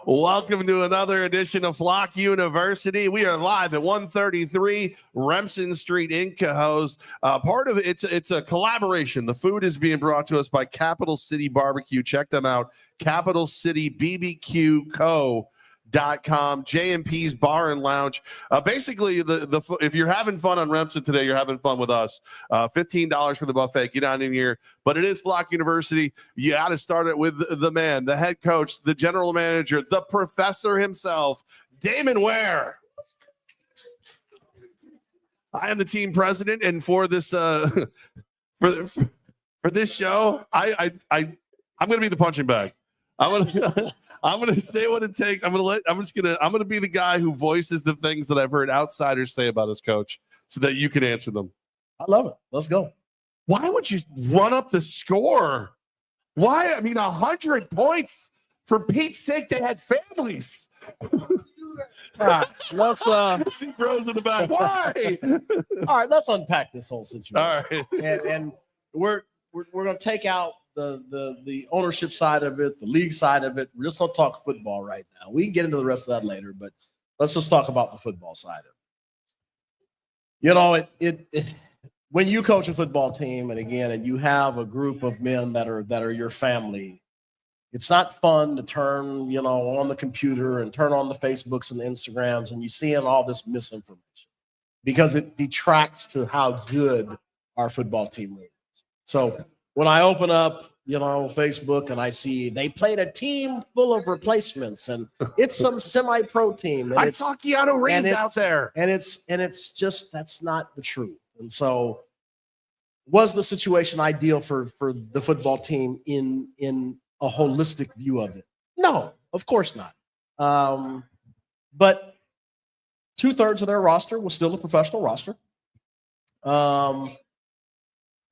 Welcome to another edition of Flock University. We are live at 133 Remsen Street in Cohoes. Part of it's a collaboration. The food is being brought to us by Capital City Barbecue. Check them out, capitalcitybbqco.com. JMP's Bar and Lounge. Basically, if you're having fun on Remsen today, you're having fun with us. $15 for the buffet. Get on in here. But it is Flock University. You got to start it with the man, the head coach, the general manager, the professor himself, Damon Ware. I am the team president, and for this for this show, I'm going to be the punching bag. I'm gonna say what it takes. I'm gonna be the guy who voices the things that I've heard outsiders say about his coach, so that you can answer them. I love it. Let's go. Why would you run up the score? Why? I mean, 100 points. For Pete's sake, they had families. Let's see Rose in the back. Why? All right, let's unpack this whole situation. All right, and we're gonna take out the ownership side of it, the league side of it. We're just going to talk football right now. We can get into the rest of that later, but let's just talk about the football side of it. You know, when you coach a football team, and you have a group of men that are your family, it's not fun to turn, on the computer and turn on the Facebooks and the Instagrams, and you seeing all this misinformation because it detracts to how good our football team is. So when I open up, Facebook and I see they played a team full of replacements and it's some semi-pro team. And it's Keanu Reeves out there. And it's just, that's not the truth. And so was the situation ideal for the football team in a holistic view of it? No, of course not. But 2/3 of their roster was still a professional roster.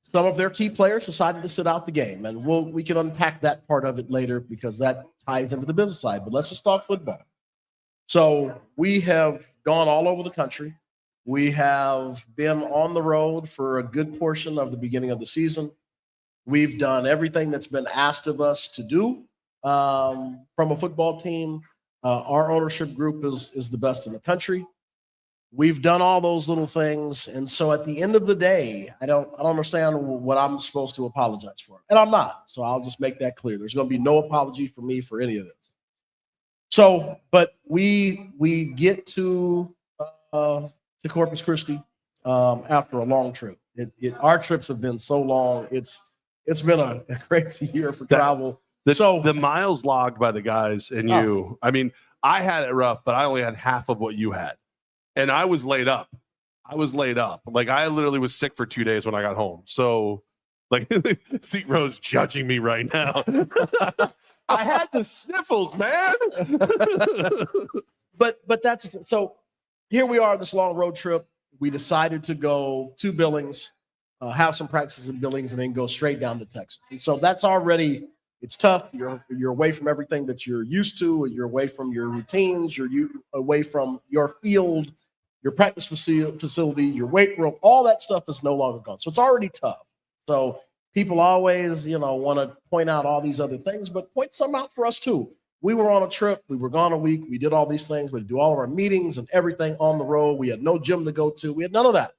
Some of their key players decided to sit out the game, and we can unpack that part of it later because that ties into the business side. But let's just talk football. So we have gone all over the country. We have been on the road for a good portion of the beginning of the season. We've done everything that's been asked of us to do from a football team. Our ownership group is the best in the country. We've done all those little things. And so at the end of the day, I don't understand what I'm supposed to apologize for. And I'm not. So I'll just make that clear. There's going to be no apology for me for any of this. So, but we get to Corpus Christi after a long trip. Our trips have been so long. It's been a crazy year for travel. The miles logged by the guys and you, I mean, I had it rough, but I only had half of what you had. And I was laid up. Like, I literally was sick for 2 days when I got home. So, like, see Rose judging me right now. I had the sniffles, man. but that's so. Here we are, this long road trip. We decided to go to Billings, have some practices in Billings, and then go straight down to Texas. And so that's already, it's tough. You're away from everything that you're used to. You're away from your routines. You're away from your field, your practice facility, your weight room. All that stuff is no longer gone. So it's already tough. So people always, want to point out all these other things, but point some out for us too. We were on a trip. We were gone a week. We did all these things. We do all of our meetings and everything on the road. We had no gym to go to. We had none of that.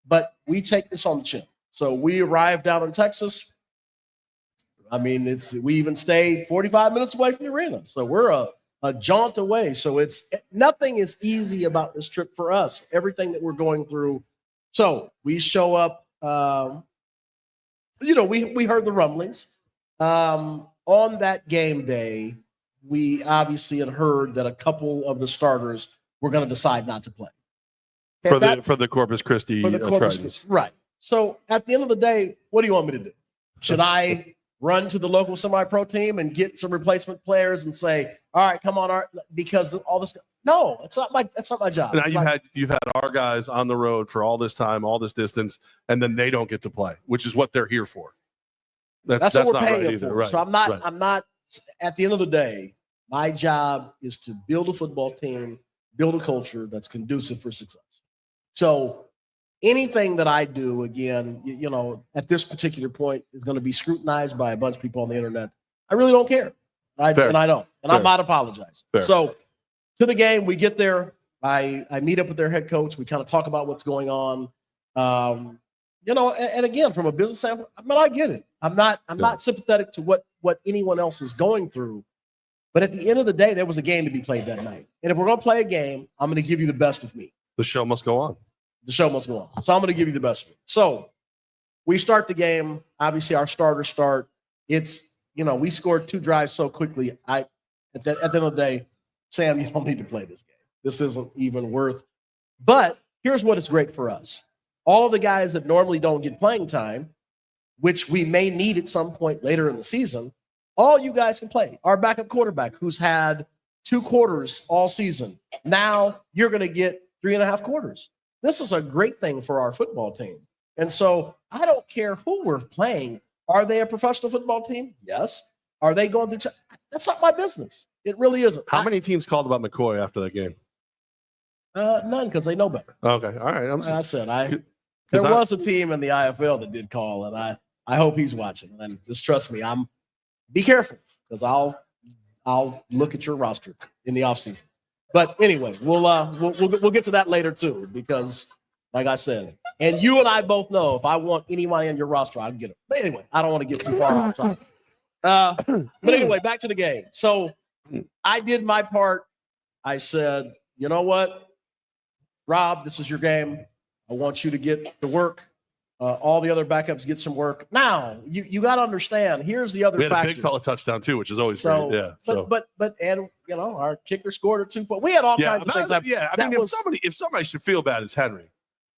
But we take this on the chin. So we arrived down in Texas. I mean, we even stayed 45 minutes away from the arena. So we're a jaunt away. So nothing is easy about this trip for us, everything that we're going through. So we show up, we heard the rumblings. On that game day, we obviously had heard that a couple of the starters were going to decide not to play. For the Corpus Christi Trojans. Right. So at the end of the day, what do you want me to do? Should I run to the local semi-pro team and get some replacement players and say, all right, come on, because all this? No, that's not my job. Now you've had our guys on the road for all this time, all this distance, and then they don't get to play, which is what they're here for. That's what we're paying them for. Right. So I'm not. At the end of the day, my job is to build a football team, build a culture that's conducive for success. So anything that I do, again, at this particular point is going to be scrutinized by a bunch of people on the internet. I really don't care. Fair. And I don't. And Fair. I'm not apologizing. Fair. So to the game, we get there. I meet up with their head coach. We kind of talk about what's going on. And again, from a business standpoint, I get it. I'm not sympathetic to what anyone else is going through. But at the end of the day, there was a game to be played that night. And if we're going to play a game, I'm going to give you the best of me. The show must go on. The show must go on. So I'm going to give you the best of me. So we start the game. Obviously, our starters start. It's, we scored 2 drives so quickly. At the end of the day, Sam, you don't need to play this game. This isn't even worth. But here's what is great for us. All of the guys that normally don't get playing time, which we may need at some point later in the season, all you guys can play. Our backup quarterback, who's had 2 quarters all season, now you're going to get 3.5 quarters. This is a great thing for our football team. And so I don't care who we're playing. Are they a professional football team? Yes. Are they going through? That's not my business. It really isn't. How many teams called about McCoy after that game? None, because they know better. Okay. All right. There was a team in the IFL that did call, and I hope he's watching. And just trust me, be careful, because I'll look at your roster in the offseason. But anyway, we'll get to that later too, because like I said, and you and I both know if I want anybody on your roster, I'll get them. But anyway, I don't want to get too far off track. But anyway, back to the game. So I did my part. I said, you know what, Rob, this is your game. I want you to get to work. All the other backups get some work. Now, you got to understand, here's the other factor. We had a big fella touchdown too, which is always great. Yeah. But our kicker scored a 2 point. We had all kinds of things. If somebody should feel bad, it's Henry.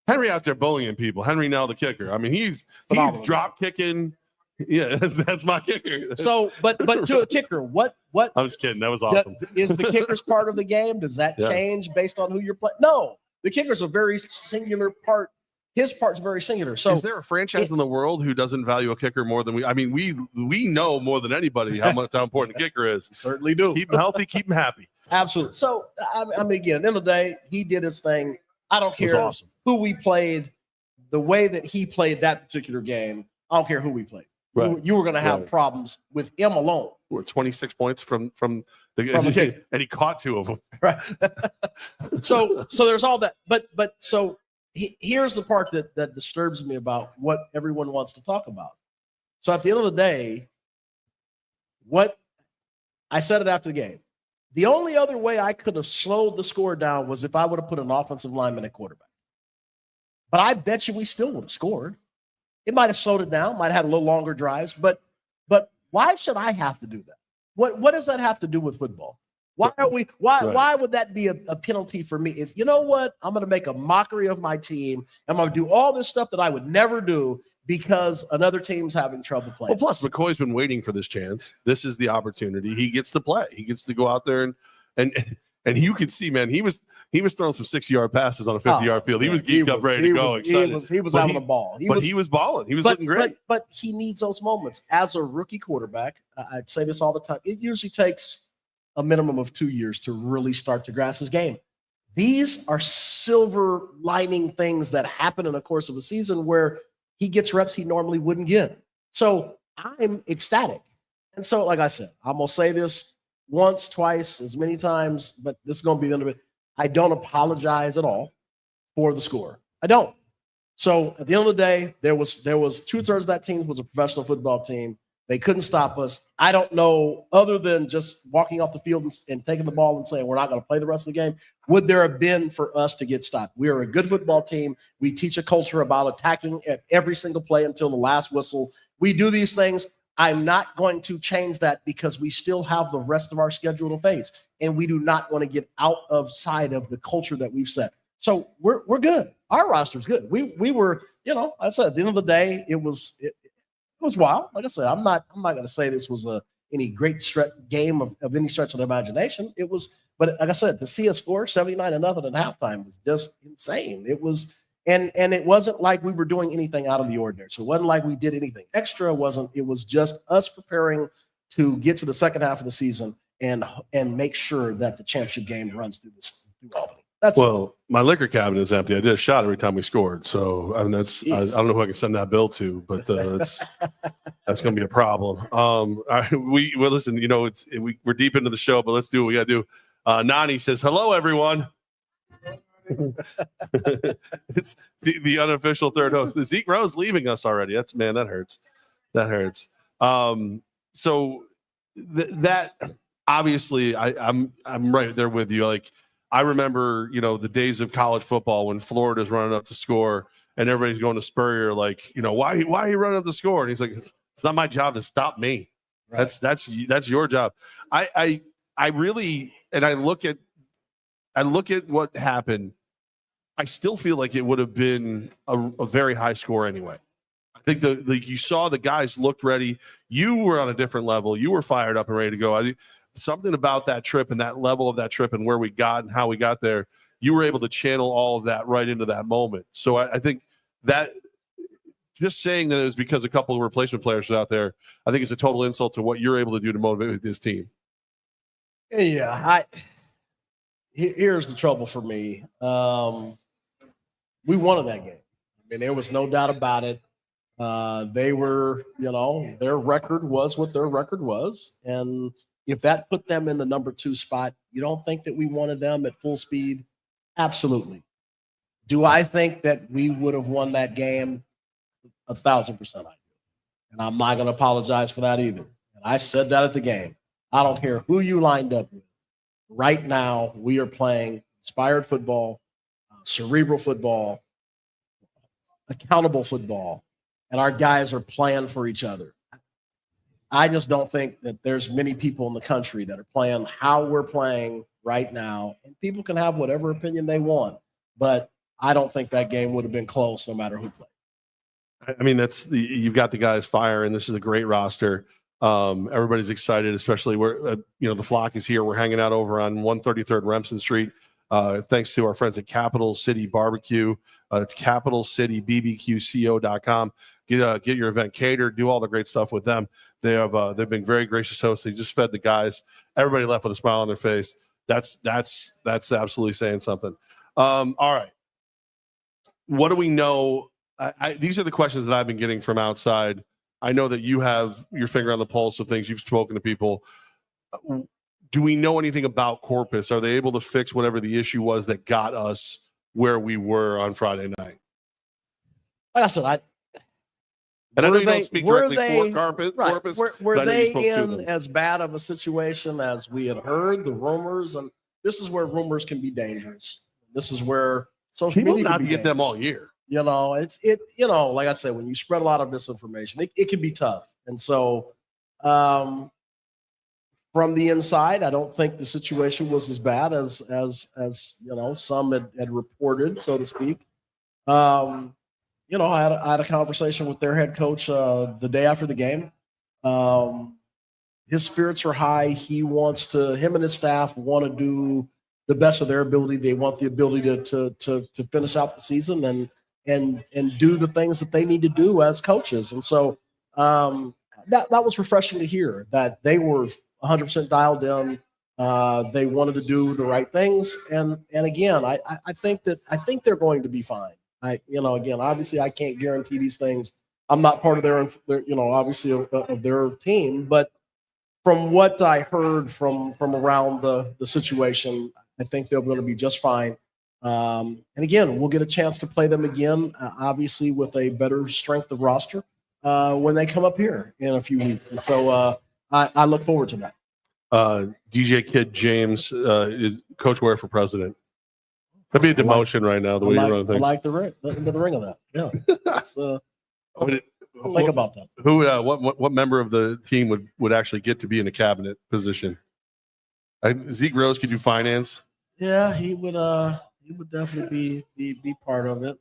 Henry out there bullying people. Henry now the kicker. I mean, he's drop kicking. Yeah, that's my kicker. So, but to a kicker, what? I'm just kidding. That was awesome. Is the kicker's part of the game? Does that change based on who you're playing? No, the kicker's a very singular part. His part's very singular. So, is there a franchise in the world who doesn't value a kicker more than we? I mean, we know more than anybody how important a kicker is. Certainly do. Keep him healthy, keep him happy. Absolutely. So, I mean, again, at the end of the day, he did his thing. I don't care who we played. The way that he played that particular game, I don't care who we played. Right. You were going to have problems with him alone. We're 26 points from the kick, and he caught 2 of them. Right. so there's all that, but so here's the part that disturbs me about what everyone wants to talk about. So at the end of the day, what I said it after the game, the only other way I could have slowed the score down was if I would have put an offensive lineman at quarterback. But I bet you we still would have scored. It might have slowed it down, might have had a little longer drives, but why should I have to do that? What does that have to do with football? Why would that be a penalty for me? It's, you know what? I'm going to make a mockery of my team. I'm going to do all this stuff that I would never do because another team's having trouble playing. Well, plus McCoy's been waiting for this chance. This is the opportunity. He gets to play. He gets to go out there and you can see, man, he was throwing some 6-yard passes on a 50-yard field. He was geeked up, ready to go. Excited. He was having a ball. He was balling. He was looking great. But he needs those moments as a rookie quarterback. I'd say this all the time. It usually takes a minimum of 2 years to really start to grasp his game. These are silver lining things that happen in the course of a season where he gets reps he normally wouldn't get. So I'm ecstatic. And so, like I said, I'm going to say this once, twice, as many times, but this is going to be the end of it. I don't apologize at all for the score. I don't. So at the end of the day, there was 2/3 of that team was a professional football team. They couldn't stop us. I don't know, other than just walking off the field and taking the ball and saying we're not going to play the rest of the game, would there have been for us to get stopped? We are a good football team. We teach a culture about attacking at every single play until the last whistle. We do these things. I'm not going to change that because we still have the rest of our schedule to face, and we do not want to get out of sight of the culture that we've set. So we're good. Our roster's good. We were, I said at the end of the day, it was wild. Like I said, I'm not going to say this was any great game of any stretch of the imagination. It was, but like I said, to see a score 79-0 at halftime was just insane. It was. And it wasn't like we were doing anything out of the ordinary. So it wasn't like we did anything extra. It was just us preparing to get to the second half of the season and make sure that the championship game runs through Albany. That's Well, my liquor cabinet is empty. I did a shot every time we scored. So, I mean, I don't know who I can send that bill to, but that's going to be a problem. Well, listen, we're deep into the show, but let's do what we got to do. Nani says, hello, everyone. It's the unofficial third host. Zeke Rose leaving us already. That hurts. That hurts. So that obviously I'm right there with you. Like, I remember, the days of college football when Florida's running up to score and everybody's going to Spurrier, like, why are you running up the score? And he's like, it's not my job to stop me. Right. That's your job. I really, and I look at what happened. I still feel like it would have been a very high score anyway. I think you saw the guys looked ready. You were on a different level. You were fired up and ready to go. Something about that trip and that level of that trip and where we got and how we got there, you were able to channel all of that right into that moment. So I think that just saying that it was because a couple of replacement players were out there, I think it's a total insult to what you're able to do to motivate this team. Yeah, here's the trouble for me. We wanted that game. I mean, there was no doubt about it. They were, their record was what their record was. And if that put them in the number 2 spot, you don't think that we wanted them at full speed? Absolutely. Do I think that we would have won that game? 1,000% I do. And I'm not going to apologize for that either. And I said that at the game. I don't care who you lined up with. Right now, we are playing inspired football, cerebral football, accountable football, and our guys are playing for each other. I just don't think that there's many people in the country that are playing how we're playing right now. And people can have whatever opinion they want, but I don't think that game would have been close no matter who played. I mean, you've got the guys firing. This is a great roster. Everybody's excited, especially where the flock is here. We're hanging out over on 133rd Remsen Street. Thanks to our friends at Capital City Barbecue. It's capitalcitybbqco.com. Get your event catered. Do all the great stuff with them. They've been very gracious hosts. They just fed the guys. Everybody left with a smile on their face. That's absolutely saying something. All right. What do we know? These are the questions that I've been getting from outside. I know that you have your finger on the pulse of things. You've spoken to people. Do we know anything about Corpus? Are they able to fix whatever the issue was that got us where we were on Friday night? Like I said, I know you don't speak directly for Corpus. Right. Were they in as bad of a situation as we had heard, the rumors? And this is where rumors can be dangerous. This is where social media not to get them all year. Like I said, when you spread a lot of misinformation, it can be tough. And so from the inside, I don't think the situation was as bad as some had reported, so to speak. I had a conversation with their head coach the day after the game. His spirits are high. Him and his staff want to do the best of their ability. They want the ability to finish out the season and do the things that they need to do as coaches. And so that was refreshing to hear that they were 100% dialed in. They wanted to do the right things. And again, I think they're going to be fine. Obviously I can't guarantee these things. I'm not part of their obviously of their team, but from what I heard from around the situation, I think they're going to be just fine. And again, we'll get a chance to play them again, obviously with a better strength of roster when they come up here in a few weeks. And so I look forward to that. DJ Kid James is Coach Ware for president. That'd be a demotion right now. The way you run things. I like the ring of that. Yeah. Think about that. Who? What member of the team would actually get to be in a cabinet position? Zeke Rose could do finance. Yeah, he would. He would definitely be part of it.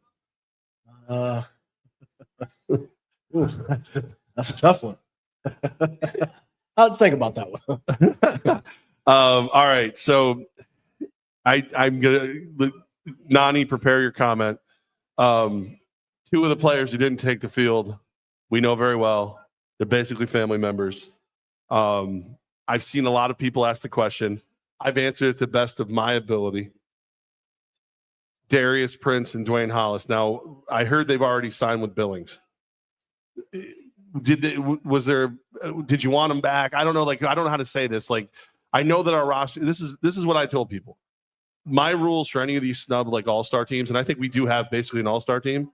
That's a tough one. I'll think about that one. All right, so I'm gonna Nani, prepare your comment. Two of the players who didn't take the field, we know very well. They're basically family members. I've seen a lot of people ask the question. I've answered it to the best of my ability. Darius Prince and Dwayne Hollis. Now, I heard they've already signed with Billings. Did you want them back? I don't know. Like, I don't know how to say this. Like, I know that our roster, this is what I told people. My rules for any of these snub like all-star teams, and I think we do have basically an all-star team,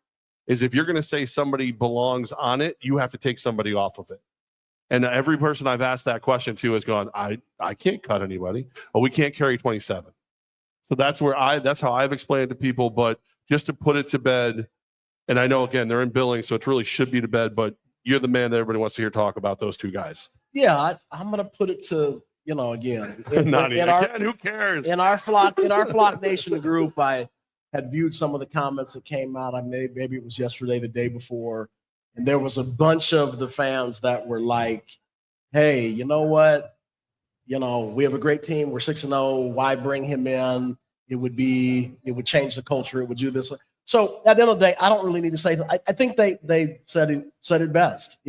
is if you're going to say somebody belongs on it, you have to take somebody off of it. And every person I've asked that question to has gone, I can't cut anybody. Oh, we can't carry 27. So that's how I've explained it to people. But just to put it to bed, and I know again they're in Billings, so it really should be to bed. But you're the man that everybody wants to hear talk about those two guys. Yeah, I'm going to put it to again. Who cares? In our Flock Nation group, I had viewed some of the comments that came out. Maybe it was yesterday, the day before, and there was a bunch of the fans that were like, "Hey, you know what? We have a great team. We're 6-0. Why bring him in? It would change the culture. It would do this." So at the end of the day, I don't really need to say that. I think they said it best.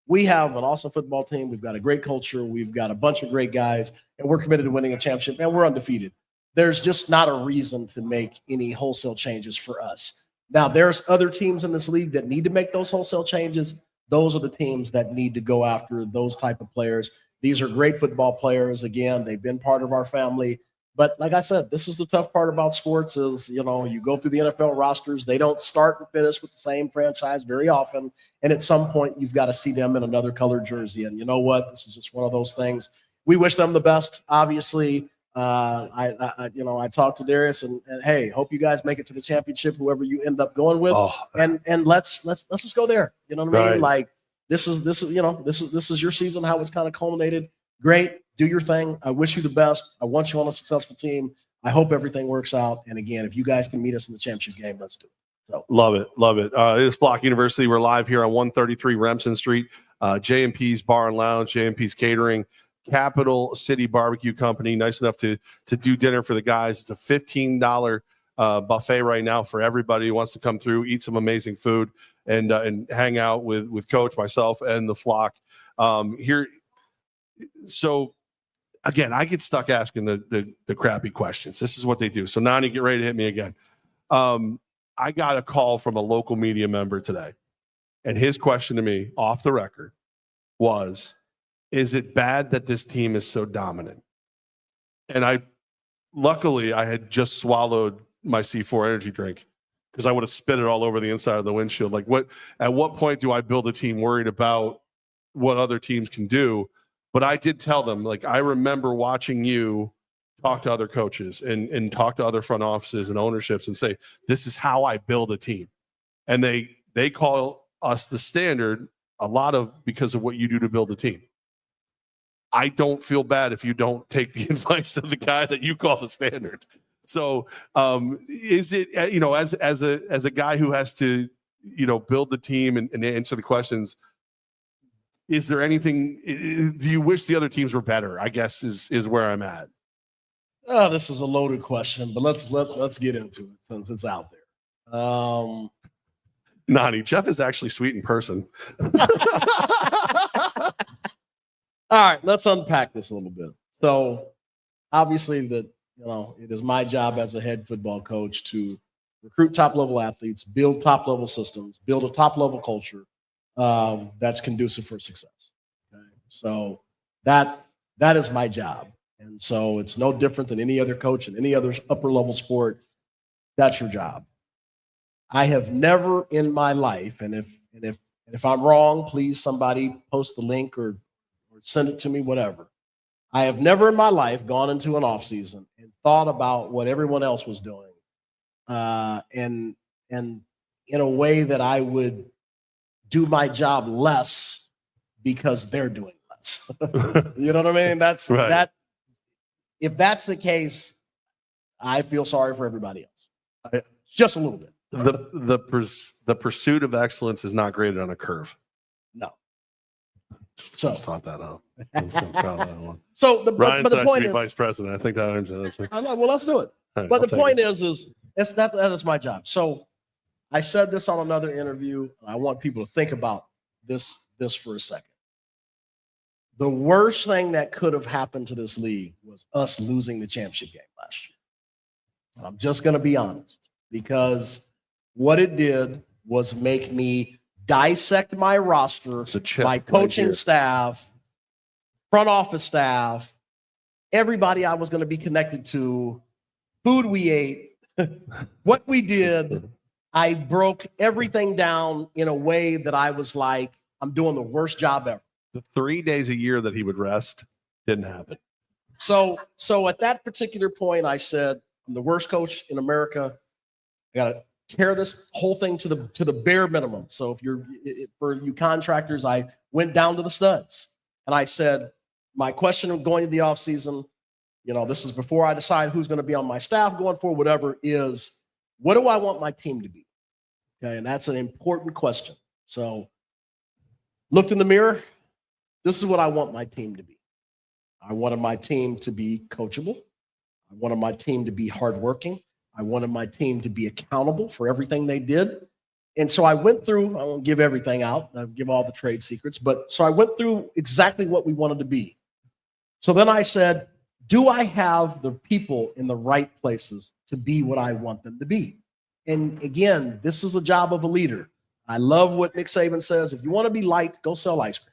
We have an awesome football team. We've got a great culture. We've got a bunch of great guys, and we're committed to winning a championship, and we're undefeated. There's just not a reason to make any wholesale changes for us. Now, there's other teams in this league that need to make those wholesale changes. Those are the teams that need to go after those type of players. These are great football players. Again, they've been part of our family. But like I said, this is the tough part about sports is, you go through the NFL rosters. They don't start and finish with the same franchise very often. And at some point, you've got to see them in another colored jersey. And you know what? This is just one of those things. We wish them the best. Obviously, I talked to Darius and hey, hope you guys make it to the championship, whoever you end up going with. And let's just go there. You know what I mean? Like this is your season, how it's kind of culminated. Great. Do your thing. I wish you the best. I want you on a successful team. I hope everything works out. And again, if you guys can meet us in the championship game, let's do it. So love it. It is Flock University. We're live here on 133 Remsen Street. J&P's Bar and Lounge, J&P's Catering, Capital City Barbecue Company. Nice enough to do dinner for the guys. It's a $15 buffet right now for everybody who wants to come through, eat some amazing food, and hang out with Coach, myself, and the Flock here. So again, I get stuck asking the crappy questions. This is what they do. So Nani, get ready to hit me again. I got a call from a local media member today, and his question to me off the record was, is it bad that this team is so dominant? And luckily I had just swallowed my C4 energy drink because I would have spit it all over the inside of the windshield. Like at what point do I build a team worried about what other teams can do? But I did tell them, like, I remember watching you talk to other coaches and talk to other front offices and ownerships and say, this is how I build a team. And they call us the standard a lot of because of what you do to build a team. I don't feel bad if you don't take the advice of the guy that you call the standard. So is it, as a guy who has to, build the team and answer the questions, is there anything, do you wish the other teams were better? I guess is where I'm at. Oh, this is a loaded question, but let's get into it since it's out there. Nani, Jeff is actually sweet in person. All right, let's unpack this a little bit. So obviously it is my job as a head football coach to recruit top-level athletes, build top-level systems, build a top-level culture that's conducive for success. Okay? So that is my job. And so it's no different than any other coach in any other upper-level sport. That's your job. I have never in my life, and if I'm wrong, please somebody post the link or send it to me, whatever. I have never in my life gone into an off season and thought about what everyone else was doing, and in a way that I would do my job less because they're doing less. You know what I mean? That's right. That. If that's the case, I feel sorry for everybody else. Just a little bit. The pursuit of excellence is not graded on a curve. No. Just thought that out. So the point is, vice president. I think that's me. Well, let's do it. Right, but the point is that is my job. So I said this on another interview. I want people to think about this for a second. The worst thing that could have happened to this league was us losing the championship game last year. I'm just going to be honest, because what it did was make me dissect my roster, It's a chip my right coaching here. staff, front office staff, everybody I was going to be connected to, food we ate, what we did. I broke everything down in a way that I was like, I'm doing the worst job ever. The 3 days a year that he would rest didn't happen. So at that particular point, I said, I'm the worst coach in America. I got to tear this whole thing to the bare minimum. So for you contractors, I went down to the studs and I said, my question of going to the offseason, this is before I decide who's going to be on my staff going forward, whatever, is what do I want my team to be? Okay. And that's an important question. So looked in the mirror. This is what I want my team to be. I wanted my team to be coachable. I wanted my team to be hardworking. I wanted my team to be accountable for everything they did. And so I went through, I won't give everything out, I'll give all the trade secrets, but so I went through exactly what we wanted to be. So then I said, do I have the people in the right places to be what I want them to be? And again, this is a job of a leader. I love what Nick Saban says. If you want to be liked, go sell ice cream.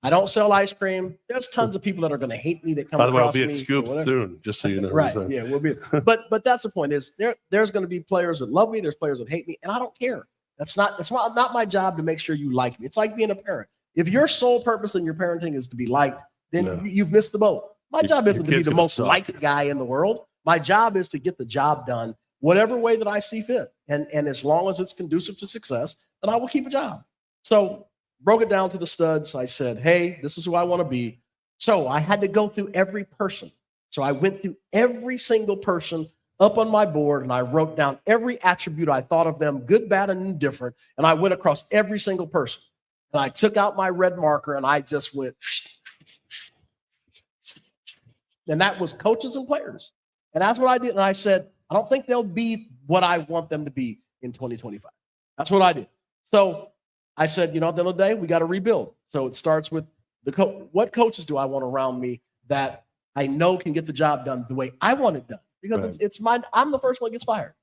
I don't sell ice cream. There's tons of people that are going to hate me that come By the way, I'll across be me. at Scoop soon, just so you know. Right. Yeah, we'll be. But that's the point is there's going to be players that love me. There's players that hate me, and I don't care. That's not my job to make sure you like me. It's like being a parent. If your sole purpose in your parenting is to be liked, then you've missed the boat. My job isn't to be the most liked guy in the world. My job is to get the job done whatever way that I see fit. And as long as it's conducive to success, then I will keep a job. So broke it down to the studs. I said, hey, this is who I want to be. So I had to go through every person. So I went through every single person up on my board and I wrote down every attribute I thought of them, good, bad, and indifferent. And I went across every single person. And I took out my red marker and I just went, and that was coaches and players. And that's what I did. And I said, I don't think they'll be what I want them to be in 2025. That's what I did. So I said, at the end of the day, we got to rebuild. So it starts with what coaches do I want around me that I know can get the job done the way I want it done? Because it's mine. I'm the first one that gets fired.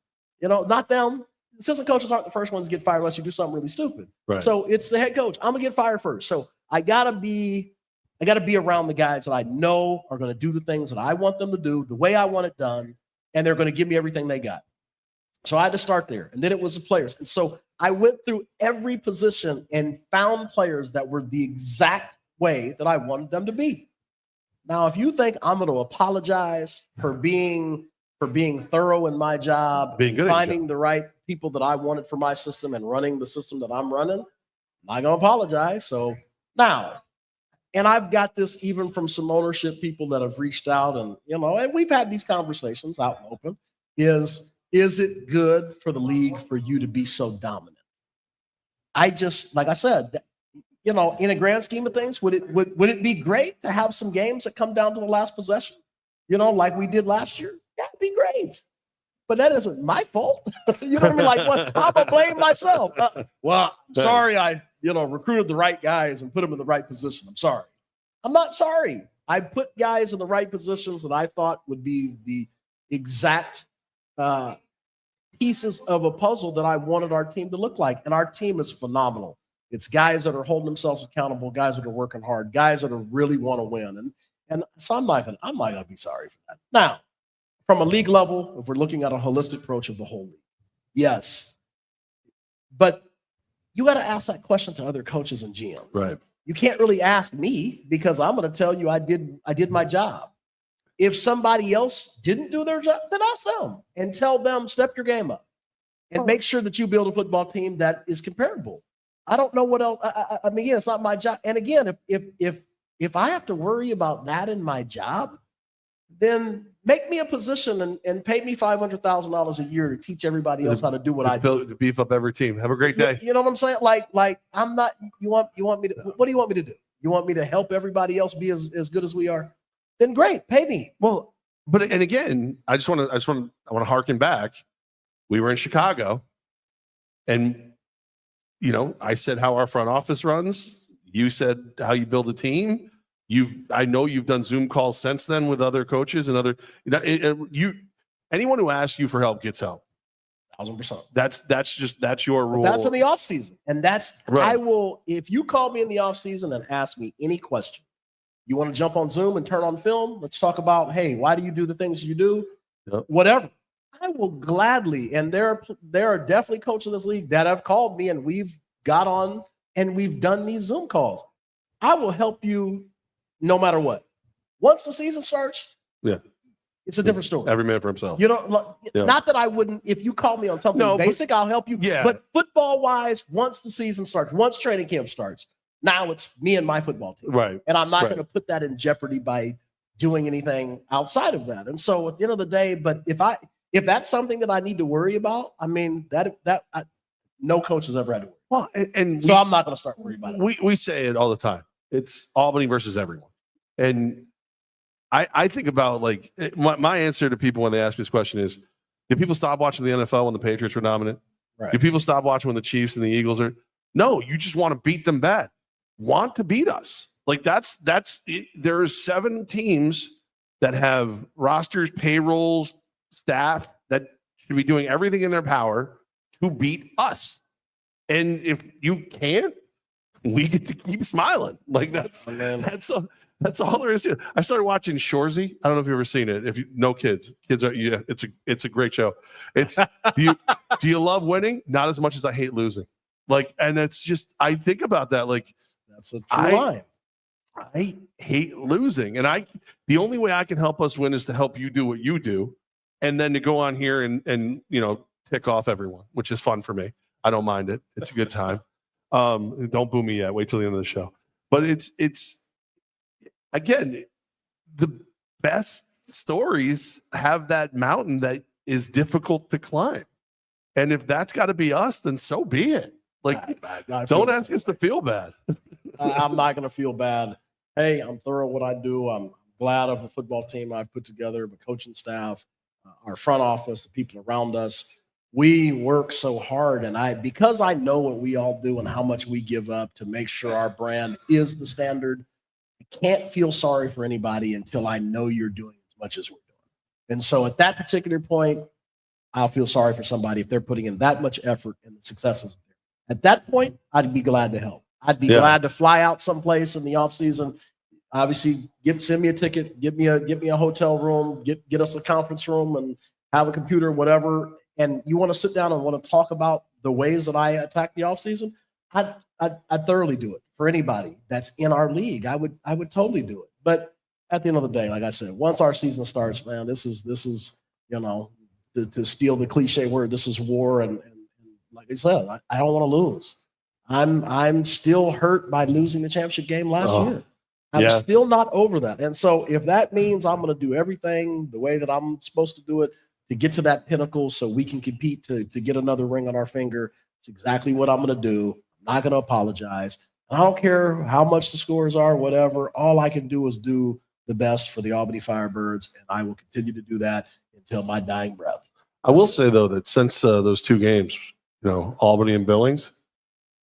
Not them. Assistant coaches aren't the first ones to get fired unless you do something really stupid. Right. So it's the head coach. I'm gonna get fired first. So I gotta be around the guys that I know are gonna do the things that I want them to do, the way I want it done, and they're gonna give me everything they got. So I had to start there. And then it was the players. And so I went through every position and found players that were the exact way that I wanted them to be. Now, if you think I'm going to apologize for being thorough in my job, Being good finding the right people that I wanted for my system and running the system that I'm running, I'm not going to apologize. So now, and I've got this even from some ownership people that have reached out and, and we've had these conversations out in open, is it good for the league for you to be so dominant? I just, like I said, in a grand scheme of things, would it be great to have some games that come down to the last possession, like we did last year? That'd be great. But that isn't my fault. You know what I mean? Like, what? I'm gonna blame myself. Well, I'm sorry I, recruited the right guys and put them in the right position. I'm sorry. I'm not sorry. I put guys in the right positions that I thought would be the exact pieces of a puzzle that I wanted our team to look like. And our team is phenomenal. It's guys that are holding themselves accountable, guys that are working hard, guys that are really want to win. And so I'm not gonna be sorry for that. Now, from a league level, if we're looking at a holistic approach of the whole league, yes. But you got to ask that question to other coaches and GMs. Right. You can't really ask me because I'm going to tell you I did my job. If somebody else didn't do their job, then ask them and tell them, step your game up and make sure that you build a football team that is comparable. I don't know what else. I mean, yeah, it's not my job. And again, if I have to worry about that in my job, then make me a position and pay me $500,000 a year to teach everybody else how to do what I do. To beef up every team. Have a great day. You know what I'm saying? Like I'm not. You want me to? What do you want me to do? You want me to help everybody else be as good as we are? Then great, pay me. Well, and again, I want to harken back. We were in Chicago, and I said how our front office runs. You said how you build a team. I know you've done Zoom calls since then with other coaches and other. anyone who asks you for help gets help. 1,000%. That's your rule. But that's in the off season. And that's, Right. I will, if you call me in the off season and ask me any question, you want to jump on Zoom and turn on film? Let's talk about, hey, why do you do the things you do? Yep. Whatever. I will gladly. And there are definitely coaches in this league that have called me and we've got on and we've done these Zoom calls. I will help you no matter what. Once the season starts, Yeah. it's a different story. Every man for himself. You know, Yeah. not that I wouldn't, if you call me on something No, basic, I'll help you. Yeah. But football wise, once the season starts, once training camp starts, now it's me and my football team. Right. And I'm not Right. going to put that in jeopardy by doing anything outside of that. And so at the end of the day, but if that's something that I need to worry about, I mean, no coach has ever had to worry. Well, and So I'm not going to start worrying about it. we say it all the time. It's Albany versus everyone. And I think about like my answer to people when they ask me this question is, did people stop watching the NFL when the Patriots were dominant? Right. Do people stop watching when the Chiefs and the Eagles are? No, you just want to beat them bad. Want to beat us. Like there's 7 teams that have rosters, payrolls, staff that should be doing everything in their power to beat us. And if you can't, we get to keep smiling. Like that's all there is. I started watching Shoresy. I don't know if you've ever seen it. If you no kids are it's a great show. It's do you love winning? Not as much as I hate losing. Like, and it's just I think about that. Like That's a true line. I hate losing, and the only way I can help us win is to help you do what you do, and then to go on here and tick off everyone, which is fun for me. I don't mind it. It's a good time. Don't boo me yet. Wait till the end of the show. But it's again, the best stories have that mountain that is difficult to climb. And if that's got to be us, then so be it. Like, I don't ask us to feel bad. I'm not going to feel bad. Hey, I'm thorough what I do. I'm glad of the football team I've put together, the coaching staff, our front office, the people around us. We work so hard, and because I know what we all do and how much we give up to make sure our brand is the standard, I can't feel sorry for anybody until I know you're doing as much as we're doing. And so at that particular point, I'll feel sorry for somebody if they're putting in that much effort and the successes. At that point, I'd be glad to help. I'd be glad to fly out someplace in the off season. Obviously, send me a ticket, get me a hotel room, get us a conference room, and have a computer, whatever. And you want to sit down and want to talk about the ways that I attack the off season? I'd thoroughly do it for anybody that's in our league. I would totally do it. But at the end of the day, like I said, once our season starts, man, this is to steal the cliche word, this is war. And like I said, I don't want to lose. I'm still hurt by losing the championship game last year. I'm still not over that. And so if that means I'm going to do everything the way that I'm supposed to do it to get to that pinnacle so we can compete to get another ring on our finger, it's exactly what I'm going to do. I'm not going to apologize. I don't care how much the scores are, whatever. All I can do is do the best for the Albany Firebirds, and I will continue to do that until my dying breath. I will say, though, that since those 2 games, Albany and Billings,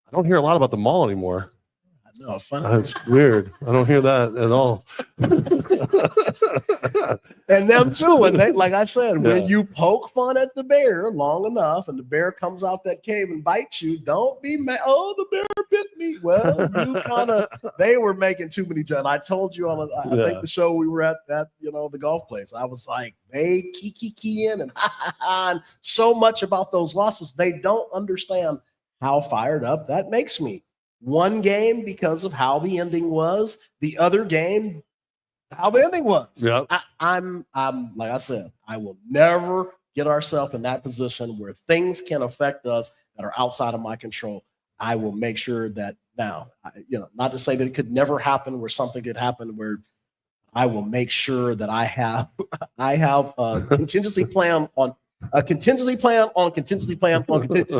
I don't hear a lot about the mall anymore. No, fun. That's weird. I don't hear that at all. And them too. And they, like I said, when you poke fun at the bear long enough and the bear comes out that cave and bites you, don't be mad. Oh, the bear bit me. Well, they were making too many jokes. I told you on, I think the show we were at the golf place, I was like, they kiki-keying and so much about those losses. They don't understand how fired up that makes me. One game because of how the ending was, the other game, how the ending was. Yep. I'm like I said, I will never get ourselves in that position where things can affect us that are outside of my control. I will make sure that now, not to say that it could never happen where something could happen where I will make sure that I have a contingency plan on contingency plan,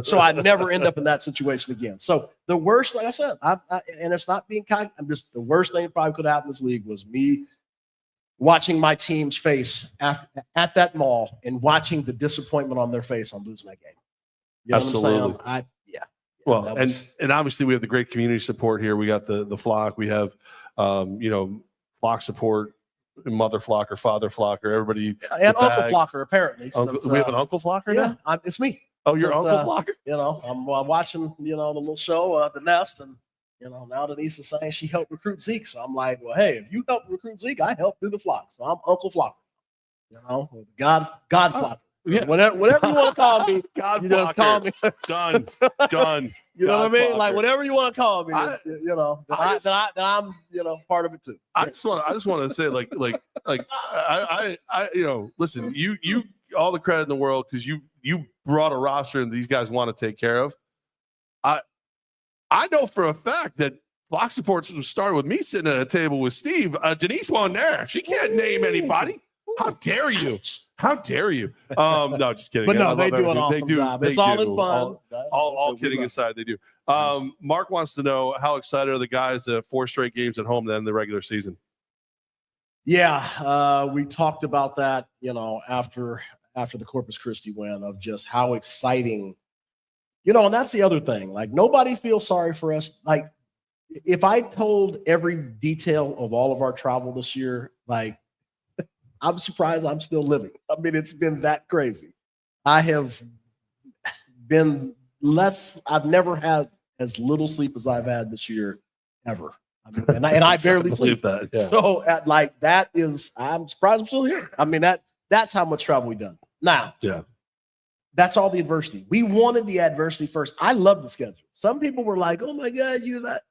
so I never end up in that situation again. So the worst, like I said, and it's not being kind, I'm just the worst thing that probably could happen in this league was me watching my team's face at that mall and watching the disappointment on their face on losing that game. You know Absolutely. What I'm saying? Well, and obviously we have the great community support here. We got the flock. We have, flock support mother flocker, father flocker, everybody. And the Uncle bag. Flocker, apparently. So We have an Uncle Flocker yeah, now? it's me. Oh, you're Just, Uncle Flocker? You know, I'm watching, the little show, The Nest, and now Denise is saying she helped recruit Zeke. So I'm like, well, hey, if you help recruit Zeke, I help do the flock. So I'm Uncle Flocker. God Flocker. Yeah. Whatever you want to call me, God you just call me. Done. You know God what I mean? Flocker. Like whatever you want to call me, I- that I'm part of it too. I just want to say, like, I listen, you all the credit in the world because you brought a roster and these guys want to take care of. I know for a fact that Block Sports was started with me sitting at a table with Steve. Denise wasn't there. She can't name anybody. How dare you? How dare you? No, just kidding. But I no, love they do an everything. awesome job. It's all in fun. All kidding aside, they do. Mark wants to know how excited are the guys at 4 straight games at home to end the regular season? Yeah, we talked about that, after the Corpus Christi win, of just how exciting, and that's the other thing. Like, nobody feels sorry for us. Like, if I told every detail of all of our travel this year, like, I'm surprised I'm still living. I mean, it's been that crazy. I have been I've never had as little sleep as I've had this year, ever. I mean, and I barely sleep. That, yeah. So I'm surprised I'm still here. I mean, that's how much travel we've done. Now, Yeah. That's all the adversity. We wanted the adversity first. I love the schedule. Some people were like, oh my God,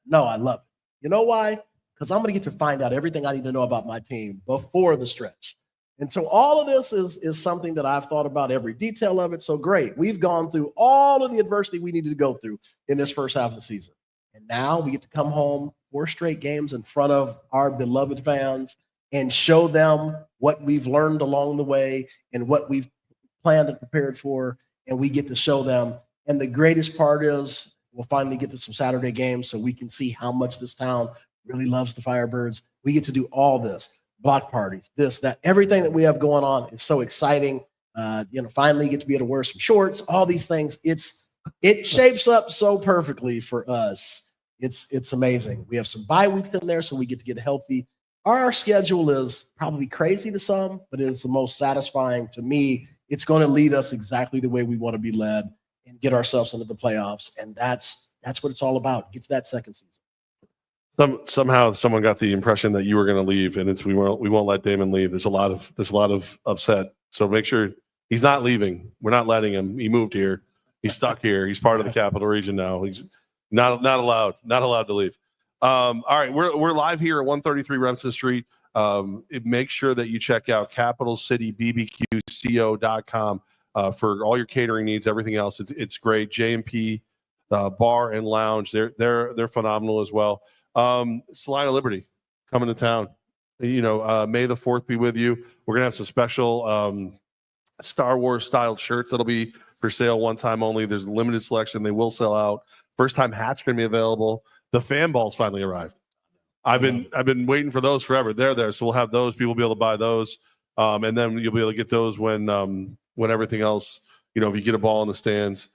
No, I love it. You know why? Because I'm going to get to find out everything I need to know about my team before the stretch. And so all of this is something that I've thought about every detail of it. So great. We've gone through all of the adversity we needed to go through in this first half of the season. And now we get to come home 4 straight games in front of our beloved fans and show them what we've learned along the way and what we've planned and prepared for. And we get to show them. And the greatest part is we'll finally get to some Saturday games so we can see how much this town really loves the Firebirds. We get to do all this. Block parties, this, that, everything that we have going on is so exciting. Finally get to be able to wear some shorts, all these things. It shapes up so perfectly for us. It's amazing. We have some bye weeks in there, so we get to get healthy. Our schedule is probably crazy to some, but it's the most satisfying to me. It's going to lead us exactly the way we want to be led and get ourselves into the playoffs. And that's what it's all about. Get to that second season. Somehow someone got the impression that you were going to leave, and we won't let Damon leave. There's a lot of upset. So make sure he's not leaving. We're not letting him. He moved here. He's stuck here. He's part of the capital region now. He's not allowed to leave. All right, we're live here at 133 Remsen Street. Make sure that you check out capitalcitybbqco.com for all your catering needs, everything else. It's great. J&P Bar and Lounge. They're phenomenal as well. Salina Liberty coming to town. May the 4th be with you. We're gonna have some special Star Wars styled shirts that'll be for sale one time only. There's a limited selection. They will sell out. First time hats gonna be available. The fan balls finally arrived. I've been waiting for those forever. They're there, so we'll have those. People will be able to buy those, and then you'll be able to get those when everything else. If you get a ball in the stands.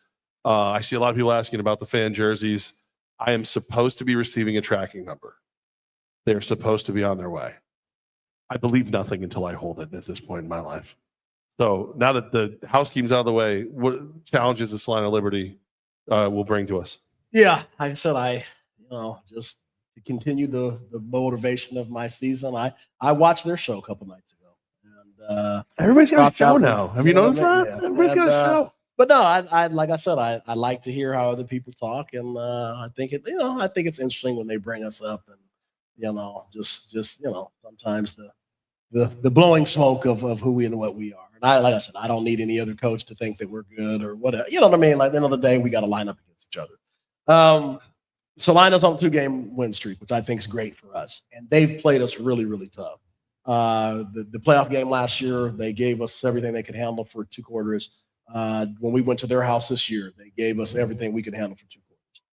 I see a lot of people asking about the fan jerseys. I am supposed to be receiving a tracking number. They're supposed to be on their way. I believe nothing until I hold it at this point in my life. So now that the housekeeping's out of the way, what challenges the Salina Liberty will bring to us? Yeah, like I said, just to continue the motivation of my season. I watched their show a couple nights ago, and everybody's got a show now. Have you noticed that? Yeah. Everybody's got a show. But no, I like I said, I like to hear how other people talk, and I think it's interesting when they bring us up, and just sometimes the blowing smoke of who we and what we are. And like I said, I don't need any other coach to think that we're good or whatever. You know what I mean? Like, at the end of the day, we got to line up against each other. Salina's on a 2-game win streak, which I think is great for us, and they've played us really, really tough. The playoff game last year, they gave us everything they could handle for 2 quarters. When we went to their house this year, they gave us everything we could handle for 2 quarters.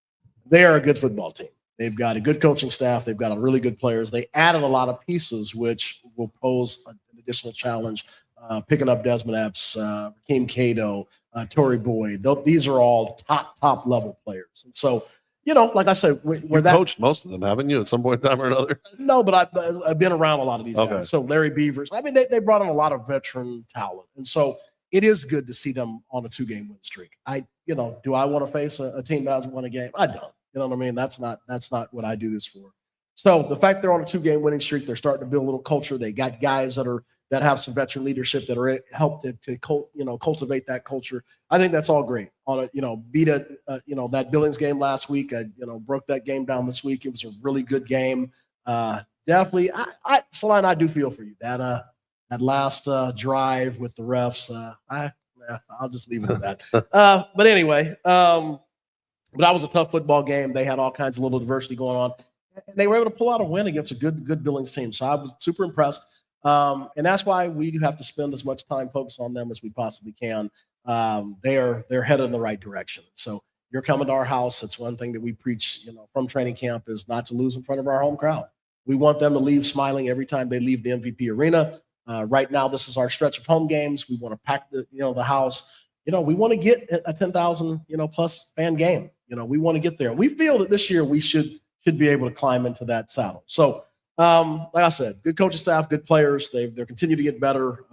They are a good football team. They've got a good coaching staff. They've got a really good players. They added a lot of pieces, which will pose an additional challenge. Picking up Desmond Epps, Rakeem Cato, Torrey Boyd. These are all top level players. And so like I said, You've coached most of them, haven't you, at some point in time or another? No, but I've been around a lot of these Okay. guys. So Larry Beavers, I mean, they brought in a lot of veteran talent. And so it is good to see them on a 2-game win streak. Do I want to face a team that hasn't won a game? I don't. You know what I mean? That's not what I do this for. So the fact they're on a 2-game winning streak, they're starting to build a little culture. They got guys that have some veteran leadership that are help to cultivate that culture. I think that's all great. Beat that Billings game last week. Broke that game down this week. It was a really good game. Definitely, Saline, I do feel for you. That last drive with the refs. I'll just leave it at that. But anyway, but that was a tough football game. They had all kinds of little diversity going on, and they were able to pull out a win against a good Billings team. So I was super impressed. And that's why we do have to spend as much time focused on them as we possibly can. They're headed in the right direction. So you're coming to our house. It's one thing that we preach, from training camp is not to lose in front of our home crowd. We want them to leave smiling every time they leave the MVP arena. Right now, this is our stretch of home games. We want to pack the house. We want to get a 10,000 plus fan game. We want to get there. We feel that this year we should be able to climb into that saddle. So. Like I said, good coaching staff, good players. They're continuing to get better.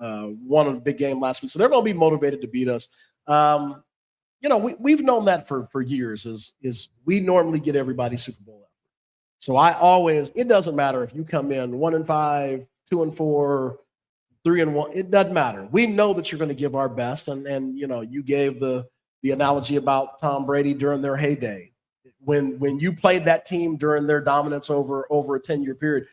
Won a big game last week, so they're going to be motivated to beat us. We've known that for years. Is we normally get everybody Super Bowl effort. So it doesn't matter if you come in 1-5, 2-4, 3-1. It doesn't matter. We know that you're going to give our best, and you gave the analogy about Tom Brady during their heyday. When you played that team during their dominance over a 10-year period,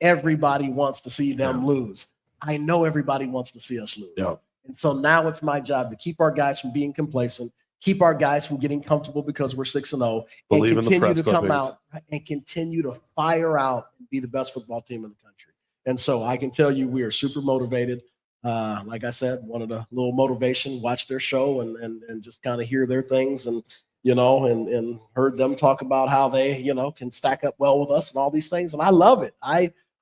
everybody wants to see them lose. I know everybody wants to see us lose. Yeah. And so now it's my job to keep our guys from being complacent, keep our guys from getting comfortable because we're 6-0, and continue to come out and continue to fire out and be the best football team in the country. And so I can tell you we are super motivated. Like I said, wanted a little motivation, watch their show and just kind of hear their things and heard them talk about how they, can stack up well with us and all these things. And I love it.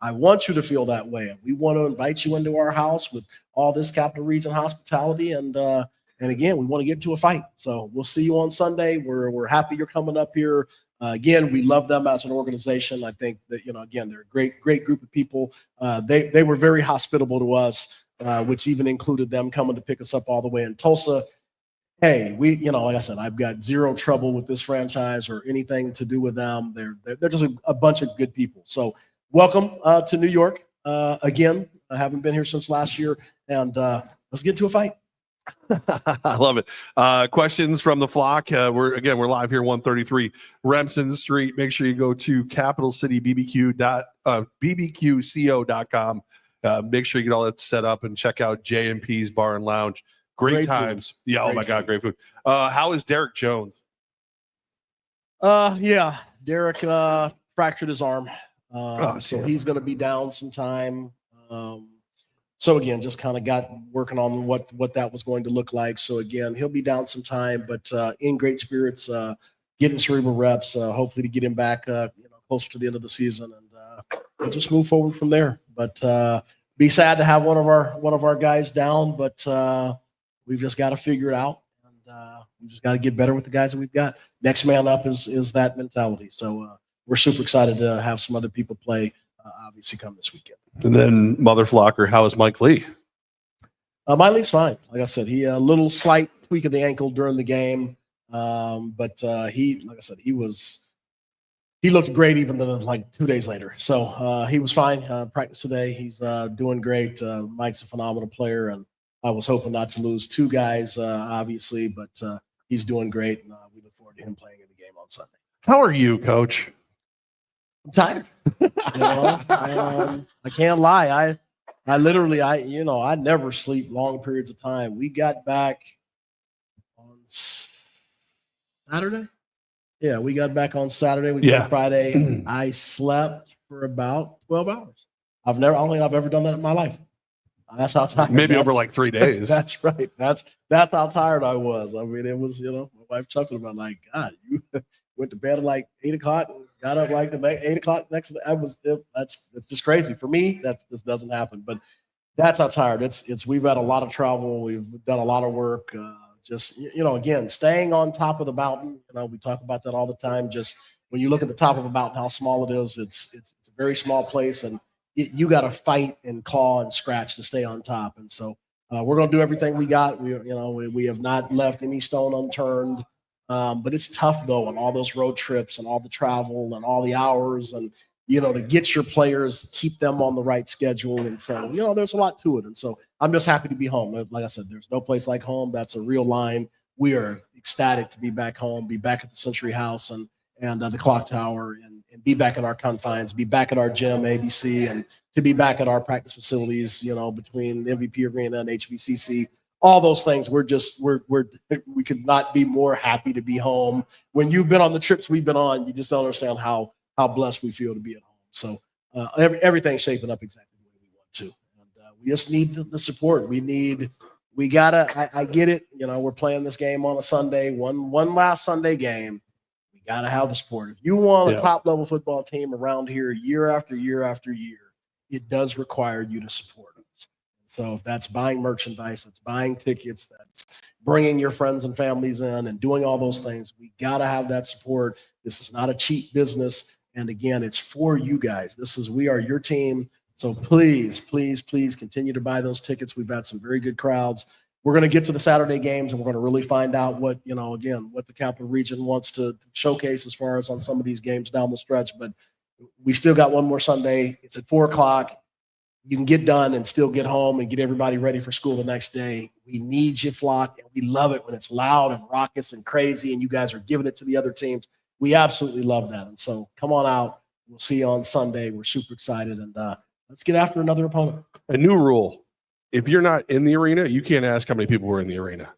I want you to feel that way. We want to invite you into our house with all this Capital Region hospitality. And again, we want to get to a fight. So we'll see you on Sunday. We're happy you're coming up here. Again, we love them as an organization. I think that, again, they're a great group of people. They were very hospitable to us, which even included them coming to pick us up all the way in Tulsa. Hey, like I said, I've got zero trouble with this franchise or anything to do with them. They're just a bunch of good people. So welcome to New York. Again, I haven't been here since last year, and let's get to a fight. I love it. Questions from the flock. We're live here, 133 Remsen Street. Make sure you go to capitalcitybbq.com. Make sure you get all that set up and check out J&P's Bar and Lounge. Great times. Food. Yeah. Oh my God. Great food. How is Derek Jones? Yeah. Derek fractured his arm. So he's going to be down some time. So again, just kind of got working on what that was going to look like. So again, he'll be down some time, but in great spirits, getting cerebral reps, hopefully to get him back, closer to the end of the season, and we'll just move forward from there. But be sad to have one of our guys down, but we've just got to figure it out, and we just got to get better with the guys that we've got. Next man up is that mentality. So we're super excited to have some other people play, obviously, come this weekend. And then Mother Flocker, how is Mike Lee? Mike Lee's fine. Like I said, he a little slight tweak of the ankle during the game, but he, like I said, he looked great even like 2 days later. So he was fine. Practice today. He's doing great. Mike's a phenomenal player, and I was hoping not to lose two guys, obviously, but he's doing great, and we look forward to him playing in the game on Sunday. How are you, Coach? I'm tired. I can't lie. I literally, I never sleep long periods of time. We got back on Saturday. Yeah, we got back on Saturday. We got Friday. I slept for about 12 hours. I don't think I've ever done that in my life. That's how tired. Maybe over like 3 days. That's right. That's how tired I was. I mean, it was, my wife chuckled about like, God, you went to bed at like 8 o'clock and got up like 8 o'clock next day. That's just crazy. For me, this doesn't happen. But that's how tired. We've had a lot of travel. We've done a lot of work. just, again, staying on top of the mountain. We talk about that all the time. Just when you look at the top of a mountain, how small it is, it's a very small place, and you got to fight and claw and scratch to stay on top. And so we're going to do everything we got. We have not left any stone unturned. But it's tough though, on all those road trips and all the travel and all the hours, and to get your players, keep them on the right schedule. And so, there's a lot to it. And so I'm just happy to be home. Like I said, there's no place like home. That's a real line. We are ecstatic to be back home, be back at the Century House and the Clock Tower, and be back in our confines, be back at our gym, ABC, and to be back at our practice facilities, between MVP Arena and HBCC. All those things, we could not be more happy to be home. When you've been on the trips we've been on, you just don't understand how blessed we feel to be at home. So everything's shaping up exactly the way we want to. And we just need the support. I get it. We're playing this game on a Sunday, one last Sunday game. We got to have the support. If you want a top level football team around here year after year after year, it does require you to support us. So if that's buying merchandise, that's buying tickets, that's bringing your friends and families in and doing all those things, we got to have that support. This is not a cheap business. And again, it's for you guys. We are your team. So please, please, please continue to buy those tickets. We've had some very good crowds. We're going to get to the Saturday games, and we're going to really find out what the Capital Region wants to showcase as far as on some of these games down the stretch. But we still got one more Sunday. It's at 4:00. You can get done and still get home and get everybody ready for school the next day. We need you, Flock, and we love it when it's loud and raucous and crazy, and you guys are giving it to the other teams. We absolutely love that. And so come on out. We'll see you on Sunday. We're super excited, and let's get after another opponent. A new rule. If you're not in the arena, you can't ask how many people were in the arena.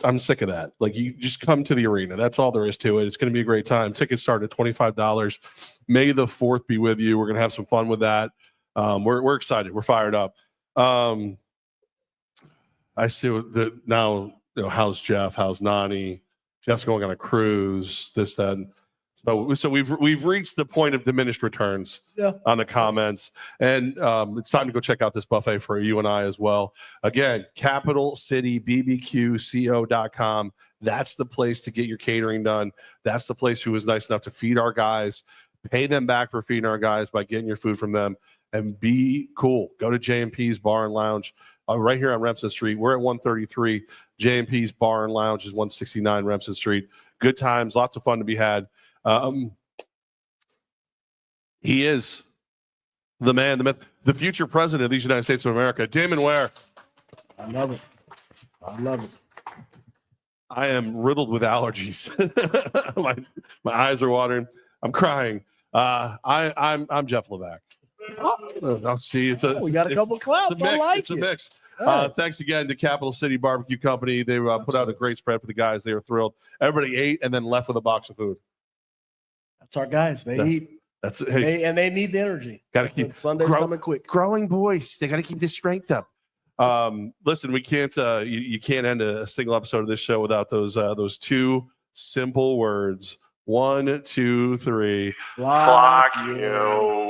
I'm sick of that. Like, you just come to the arena. That's all there is to it. It's going to be a great time. Tickets start at $25. May the 4th be with you. We're going to have some fun with that. We're excited. We're fired up. I see that now. How's Jeff? How's Nani? Jeff's going on a cruise. This, that. So we've reached the point of diminished returns on the comments, and it's time to go check out this buffet for you and I as well. Again, capitalcitybbqco.com. That's the place to get your catering done. That's the place who was nice enough to feed our guys, pay them back for feeding our guys by getting your food from them, and be cool. Go to J&P's Bar and Lounge right here on Remsen Street. We're at 133. J&P's Bar and Lounge is 169 Remsen Street. Good times, lots of fun to be had. He is the man, the myth, the future president of these United States of America, Damon Ware. I love it. I am riddled with allergies. my eyes are watering. I'm crying. I'm Jeff Levac. Oh, see, we got a couple claps. It's a mix. Thanks again to Capital City Barbecue Company. They put out a great spread for the guys. They were thrilled. Everybody ate and then left with a box of food. That's our guys. They eat. That's it. And they need the energy. Got to keep Sunday's coming quick. Growing boys. They got to keep the strength up. Listen, we can't. You can't end a single episode of this show without those two simple words. 1, 2, 3. Flock you.